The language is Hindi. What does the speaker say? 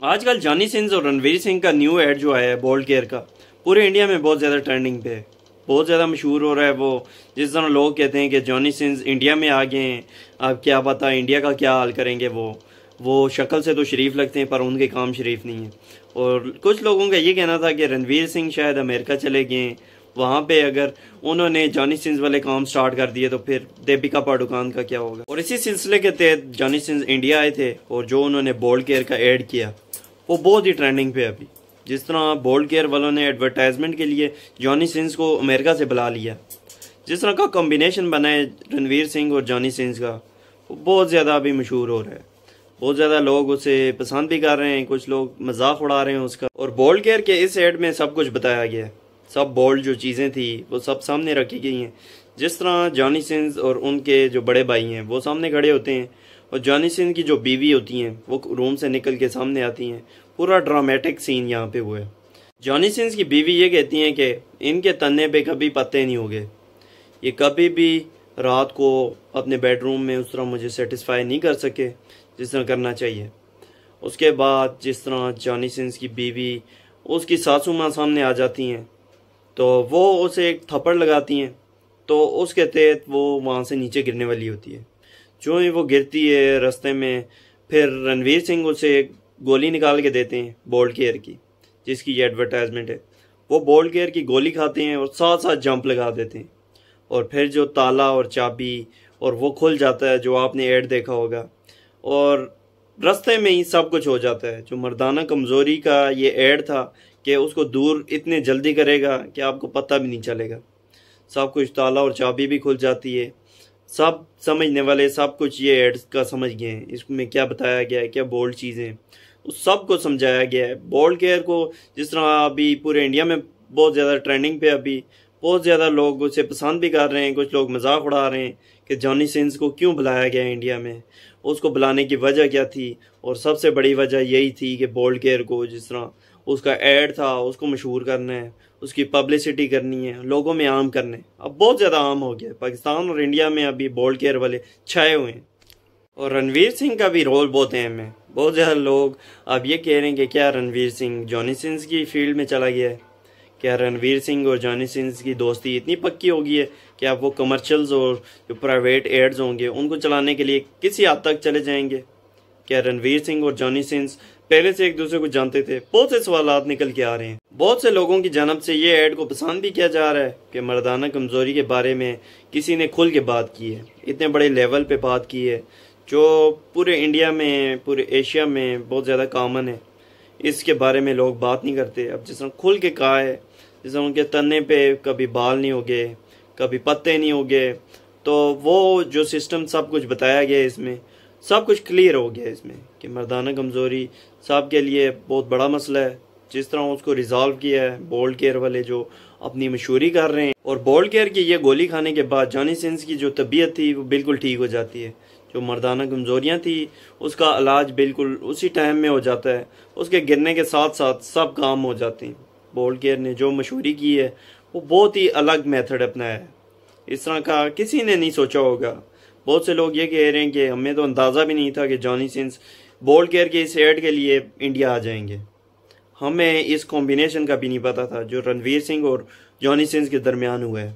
आजकल जॉनी सिंस और रणवीर सिंह का न्यू एड जो आया है बोल्ड केयर का, पूरे इंडिया में बहुत ज़्यादा ट्रेंडिंग पे है, बहुत ज़्यादा मशहूर हो रहा है। वो जिस तरह लोग कहते हैं कि जॉनी सिंस इंडिया में आ गए हैं, अब क्या पता इंडिया का क्या हाल करेंगे। वो शक्ल से तो शरीफ लगते हैं पर उनके काम शरीफ नहीं है। और कुछ लोगों का ये कहना था कि रणवीर सिंह शायद अमेरिका चले गए हैं, वहाँ पे अगर उन्होंने जॉनी सिंस वाले काम स्टार्ट कर दिए तो फिर दीपिका पादुकोण का क्या होगा। और इसी सिलसिले के तहत जॉनी सिंस इंडिया आए थे और जो उन्होंने बोल्ड केयर का एड किया वो बहुत ही ट्रेंडिंग पे अभी। जिस तरह बोल्ड केयर वालों ने एडवर्टाइजमेंट के लिए जॉनी सिंस को अमेरिका से बुला लिया, जिस तरह का कॉम्बिनेशन बना है रणवीर सिंह और जॉनी सिंस का, वो बहुत ज़्यादा अभी मशहूर हो रहा है। बहुत ज़्यादा लोग उसे पसंद भी कर रहे हैं, कुछ लोग मजाक उड़ा रहे हैं उसका। और बोल्ड केयर के इस एड में सब कुछ बताया गया है, सब बोल्ड जो चीज़ें थी वो सब सामने रखी गई हैं। जिस तरह जॉनी सिंस और उनके जो बड़े भाई हैं वो सामने खड़े होते हैं और जॉनी सिंस की जो बीवी होती हैं वो रूम से निकल के सामने आती हैं। पूरा ड्रामेटिक सीन यहाँ पे हुआ है। जॉनी सिंस की बीवी ये कहती हैं कि इनके तन्ने पे कभी पत्ते नहीं होंगे, ये कभी भी रात को अपने बेडरूम में उस तरह मुझे सेटिस्फाई नहीं कर सके जिस तरह करना चाहिए। उसके बाद जिस तरह जॉनी सिंस की बीवी उसकी सासू माँ सामने आ जाती हैं तो वो उसे एक थप्पड़ लगाती हैं, तो उसके तहत वो वहाँ से नीचे गिरने वाली होती है। जो ही वो गिरती है रास्ते में, फिर रणवीर सिंह उसे एक गोली निकाल के देते हैं बोल्ड केयर की, जिसकी ये एडवर्टाइजमेंट है। वो बोल्ड केयर की गोली खाते हैं और साथ साथ जंप लगा देते हैं और फिर जो ताला और चाबी और वो खुल जाता है जो आपने ऐड देखा होगा, और रास्ते में ही सब कुछ हो जाता है। जो मर्दाना कमज़ोरी का ये ऐड था कि उसको दूर इतने जल्दी करेगा कि आपको पता भी नहीं चलेगा। सब कुछ, ताला और चाबी भी खुल जाती है। सब समझने वाले सब कुछ ये एड्स का समझ गए हैं, इसमें क्या बताया गया है, क्या बोल्ड चीज़ें, उस सब को समझाया गया है। बोल्ड केयर को जिस तरह अभी पूरे इंडिया में बहुत ज़्यादा ट्रेंडिंग पे, अभी बहुत ज़्यादा लोग उसे पसंद भी कर रहे हैं, कुछ लोग मजाक उड़ा रहे हैं कि जॉनी सिंस को क्यों बुलाया गया इंडिया में, उसको बुलाने की वजह क्या थी। और सबसे बड़ी वजह यही थी कि बोल्ड केयर को जिस तरह उसका एड था उसको मशहूर करना है, उसकी पब्लिसिटी करनी है, लोगों में आम करना है। अब बहुत ज़्यादा आम हो गया, पाकिस्तान और इंडिया में अभी बोल्ड केयर वाले छाए हुए हैं। और रणवीर सिंह का भी रोल बहुत अहम है। बहुत ज़्यादा लोग अब ये कह रहे हैं कि क्या रणवीर सिंह जॉनी सिंस की फील्ड में चला गया है, क्या रणवीर सिंह और जॉनी सिंस की दोस्ती इतनी पक्की हो गई है कि अब वो कमर्शियल्स और जो प्राइवेट एड्स होंगे उनको चलाने के लिए किसी हद तक चले जाएंगे। क्या रणवीर सिंह और जॉनी सिंस पहले से एक दूसरे को जानते थे? बहुत से सवालात निकल के आ रहे हैं। बहुत से लोगों की जानब से ये ऐड को पसंद भी किया जा रहा है कि मर्दाना कमज़ोरी के बारे में किसी ने खुल के बात की है, इतने बड़े लेवल पे बात की है, जो पूरे इंडिया में, पूरे एशिया में बहुत ज़्यादा कॉमन है। इसके बारे में लोग बात नहीं करते। अब जिस तरह खुल के कहा है, जिस तरह उनके तन्ने पे कभी बाल नहीं होंगे, कभी पत्ते नहीं होंगे, तो वो जो सिस्टम सब कुछ बताया गया है इसमें, सब कुछ क्लियर हो गया इसमें कि मर्दाना कमज़ोरी सब के लिए बहुत बड़ा मसला है। जिस तरह उसको रिजॉल्व किया है बोल्ड केयर वाले जो अपनी मशहूरी कर रहे हैं। और बोल्ड केयर की ये गोली खाने के बाद जॉनी सिंस की जो तबीयत थी वो बिल्कुल ठीक हो जाती है। जो मर्दाना कमज़ोरियाँ थी उसका इलाज बिल्कुल उसी टाइम में हो जाता है, उसके गिरने के साथ साथ सब काम हो जाते हैं। बोल्ड केयर ने जो मशहूरी की है वो बहुत ही अलग मेथड अपनाया है, इस तरह का किसी ने नहीं सोचा होगा। बहुत से लोग ये कह रहे हैं कि हमें तो अंदाज़ा भी नहीं था कि जॉनी सिंस बोल्ड केयर के इस एड के लिए इंडिया आ जाएंगे। हमें इस कॉम्बिनेशन का भी नहीं पता था जो रणवीर सिंह और जॉनी सिंस के दरमियान हुआ है।